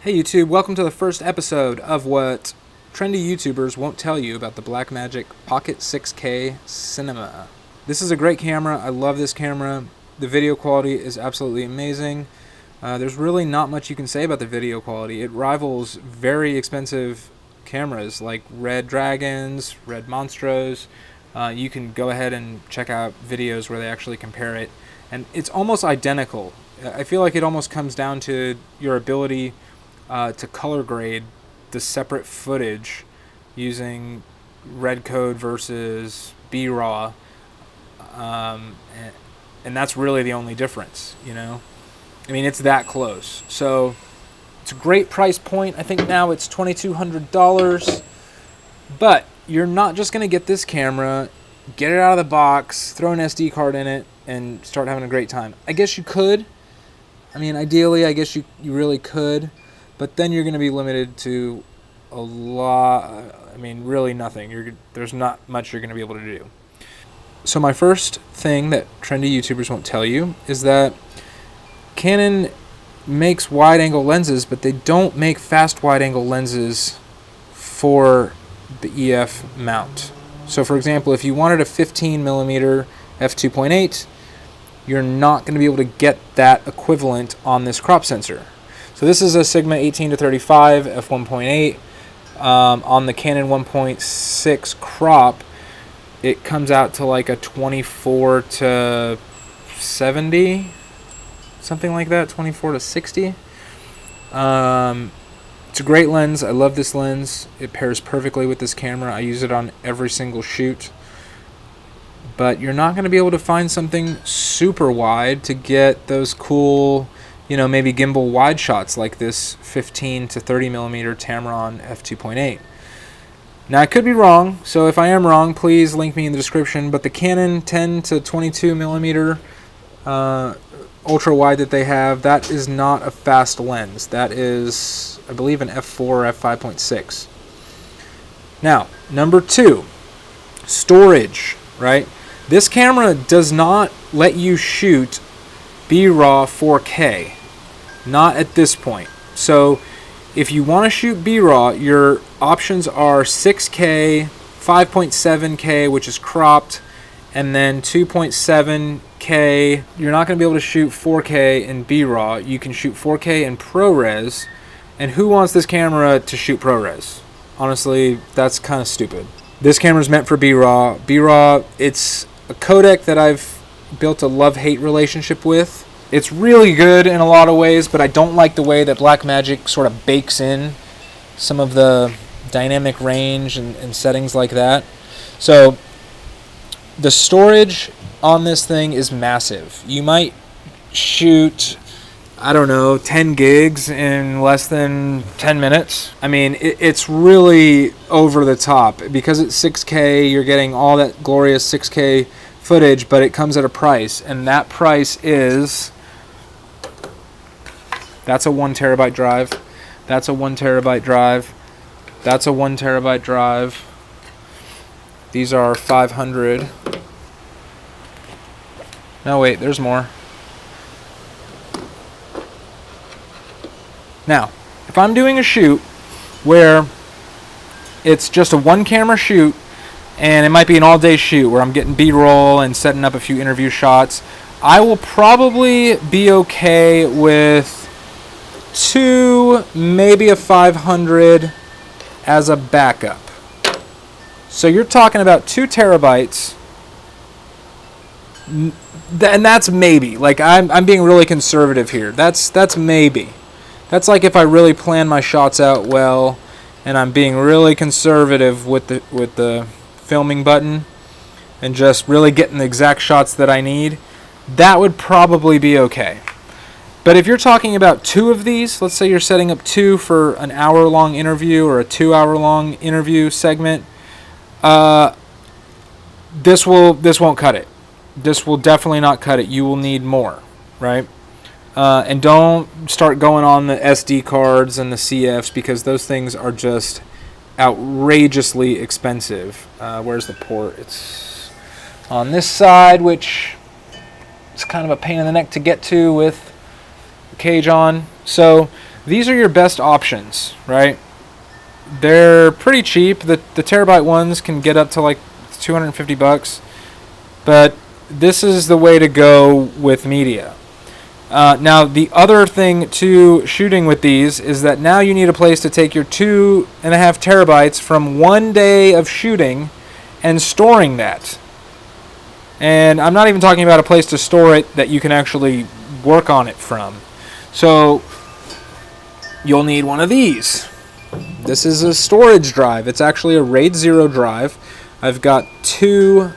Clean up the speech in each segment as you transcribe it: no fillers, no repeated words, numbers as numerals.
Hey YouTube, welcome to the first episode of what trendy YouTubers won't tell you about the Blackmagic Pocket 6K Cinema. This is a great camera. I love this camera. The video quality is absolutely amazing. There's really not much you can say about the video quality. It rivals very expensive cameras like Red Dragons, Red Monstros. You can go ahead and check out videos where they actually compare it, and it's almost identical. I feel like it almost comes down to your ability to color grade the separate footage using red code versus B-RAW, and that's really the only difference, you know? I mean, it's that close. So it's a great price point. I think now it's $2,200, but you're not just going to get this camera, get it out of the box, throw an SD card in it, and start having a great time. I guess you could. I mean, ideally, I guess you really could. But then you're going to be limited to a lot. I mean, really nothing. There's not much you're going to be able to do. So my first thing that trendy YouTubers won't tell you is that Canon makes wide-angle lenses, but they don't make fast wide-angle lenses for the EF mount. So for example, if you wanted a 15mm f2.8, you're not going to be able to get that equivalent on this crop sensor. So this is a Sigma 18-35 f1.8. On the Canon 1.6 crop, it comes out to like a 24-70, something like that, 24-60. It's a great lens. I love this lens. It pairs perfectly with this camera. I use it on every single shoot. But you're not going to be able to find something super wide to get those cool, maybe gimbal wide shots like this 15-30mm Tamron f2.8. Now I could be wrong, so if I am wrong, please link me in the description. But the Canon 10-22mm ultra wide that they have, that is not a fast lens. That is, I believe, an f4 or f5.6. Now, number two, storage, right? This camera does not let you shoot B-RAW 4K. Not at this point. So if you want to shoot B-RAW, your options are 6K, 5.7K, which is cropped, and then 2.7K. You're not going to be able to shoot 4K in B-RAW. You can shoot 4K in ProRes. And who wants this camera to shoot ProRes? Honestly, that's kind of stupid. This camera is meant for B-RAW. B-RAW, it's a codec that I've built a love-hate relationship with. It's really good in a lot of ways, but I don't like the way that Blackmagic sort of bakes in some of the dynamic range and settings like that. So the storage on this thing is massive. You might shoot, I don't know, 10 gigs in less than 10 minutes. I mean, it's really over the top. Because it's 6K, you're getting all that glorious 6K footage, but it comes at a price. And that price is... That's a 1TB drive. That's a 1TB drive. That's a 1TB drive. These are 500. No, wait, there's more. Now, if I'm doing a shoot where it's just a one-camera shoot, and it might be an all-day shoot where I'm getting B-roll and setting up a few interview shots, I will probably be okay with 2, maybe a 500 as a backup. So you're talking about 2 terabytes, and that's maybe. Like, I'm being really conservative here. That's maybe. That's like if I really plan my shots out well, and I'm being really conservative with the filming button, and just really getting the exact shots that I need. That would probably be okay. But if you're talking about 2 of these, let's say you're setting up 2 for an hour-long interview or a 2-hour-long interview segment, this won't cut it. This will definitely not cut it. You will need more, right? And don't start going on the SD cards and the CFs, because those things are just outrageously expensive. Where's the port? It's on this side, which is kind of a pain in the neck to get to with the cage on. So these are your best options, right? They're pretty cheap. The terabyte ones can get up to like $250, but this is the way to go with media. Now, the other thing to shooting with these is that now you need a place to take your 2.5 terabytes from one day of shooting and storing that. And I'm not even talking about a place to store it that you can actually work on it from. So you'll need one of these. This is a storage drive. It's actually a RAID 0 drive. I've got when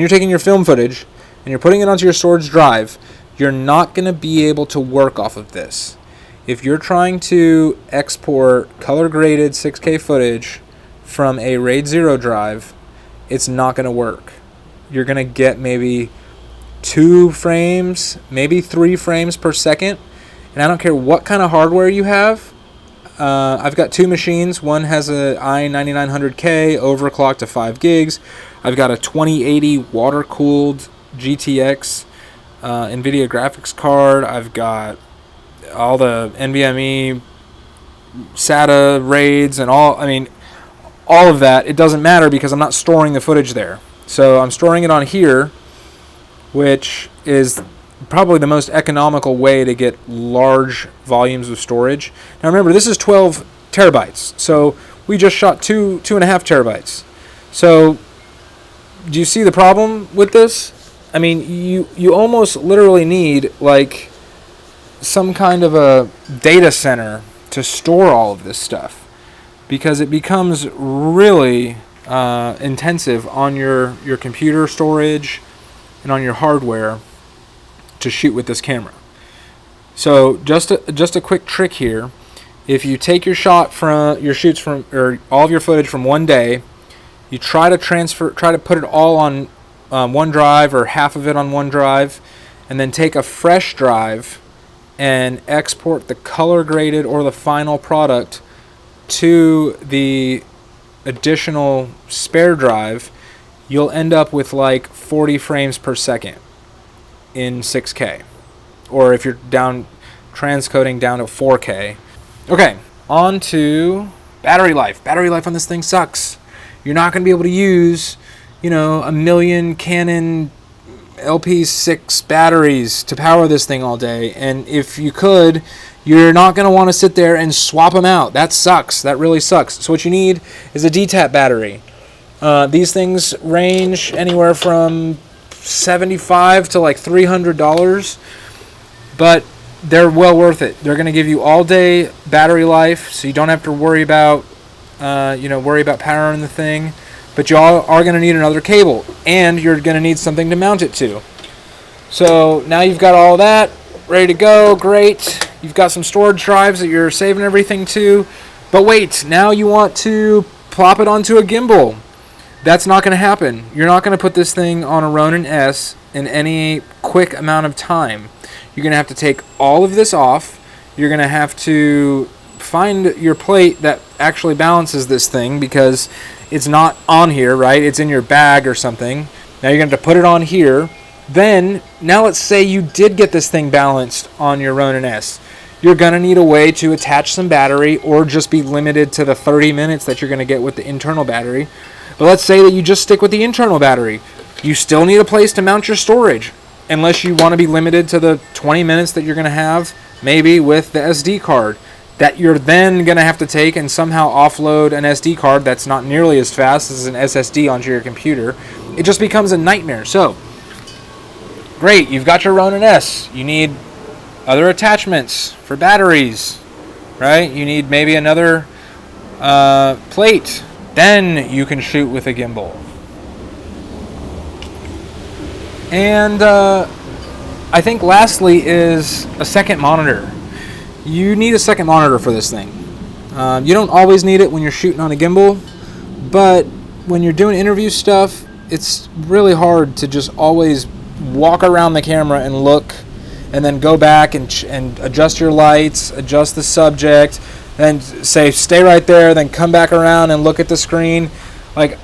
you're taking your film footage and you're putting it onto your storage drive, you're not going to be able to work off of this. If you're trying to export color-graded 6K footage from a RAID 0 drive, it's not going to work. You're going to get maybe 2 frames, maybe 3 frames per second, and I don't care what kind of hardware you have. I've got 2 machines. One has a i9900K overclocked to 5 gigs. I've got a 2080 water-cooled GTX NVIDIA graphics card. I've got all the NVMe SATA RAIDs and all of that. It doesn't matter because I'm not storing the footage there. So I'm storing it on here, which is probably the most economical way to get large volumes of storage. Now remember, this is 12 terabytes. So we just shot 2.5 terabytes. So do you see the problem with this? I mean, you almost literally need like some kind of a data center to store all of this stuff, because it becomes really intensive on your computer storage and on your hardware to shoot with this camera. So just a quick trick here: if you take your shoots from all of your footage from one day, you try to put it all on one drive or half of it on one drive, and then take a fresh drive and export the color graded or the final product to the additional spare drive. You'll end up with like 40 frames per second in 6K, or if you're transcoding down to 4K. Okay, on to battery life. Battery life on this thing sucks. You're not going to be able to use a million Canon LP6 batteries to power this thing all day. And if you could, you're not going to want to sit there and swap them out. That sucks. That really sucks. So what you need is a DTAP battery. These things range anywhere from $75 to like $300, but they're well worth it. They're going to give you all day battery life, so you don't have to worry about powering the thing. But you are going to need another cable, and you're going to need something to mount it to. So now you've got all that ready to go. Great. You've got some storage drives that you're saving everything to. But wait, now you want to plop it onto a gimbal. That's not going to happen. You're not going to put this thing on a Ronin S in any quick amount of time. You're going to have to take all of this off. You're going to have to find your plate that actually balances this thing, because it's not on here, right? It's in your bag or something. Now you're going to have to put it on here. Then, now let's say you did get this thing balanced on your Ronin S. You're going to need a way to attach some battery, or just be limited to the 30 minutes that you're going to get with the internal battery. But let's say that you just stick with the internal battery. You still need a place to mount your storage, unless you want to be limited to the 20 minutes that you're going to have, maybe with the SD card, that you're then going to have to take and somehow offload an SD card that's not nearly as fast as an SSD onto your computer. It just becomes a nightmare. So, great, you've got your Ronin S. You need other attachments for batteries, right? You need maybe another plate. Then you can shoot with a gimbal. And I think lastly is a second monitor. You need a second monitor for this thing. You don't always need it when you're shooting on a gimbal, but when you're doing interview stuff, it's really hard to just always walk around the camera and look, and then go back and adjust your lights, adjust the subject, then say stay right there, then come back around and look at the screen. Like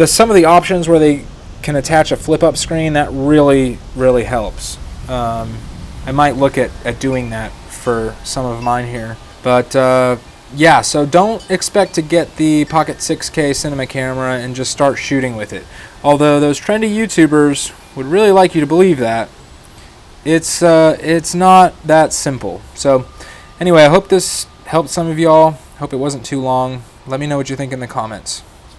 some of the options where they can attach a flip-up screen, that really helps. I might look at doing that for some of mine here. But yeah, so don't expect to get the Pocket 6K cinema camera and just start shooting with it. Although those trendy YouTubers would really like you to believe that, it's not that simple. So anyway, I hope this helped some of y'all. Hope it wasn't too long. Let me know what you think in the comments.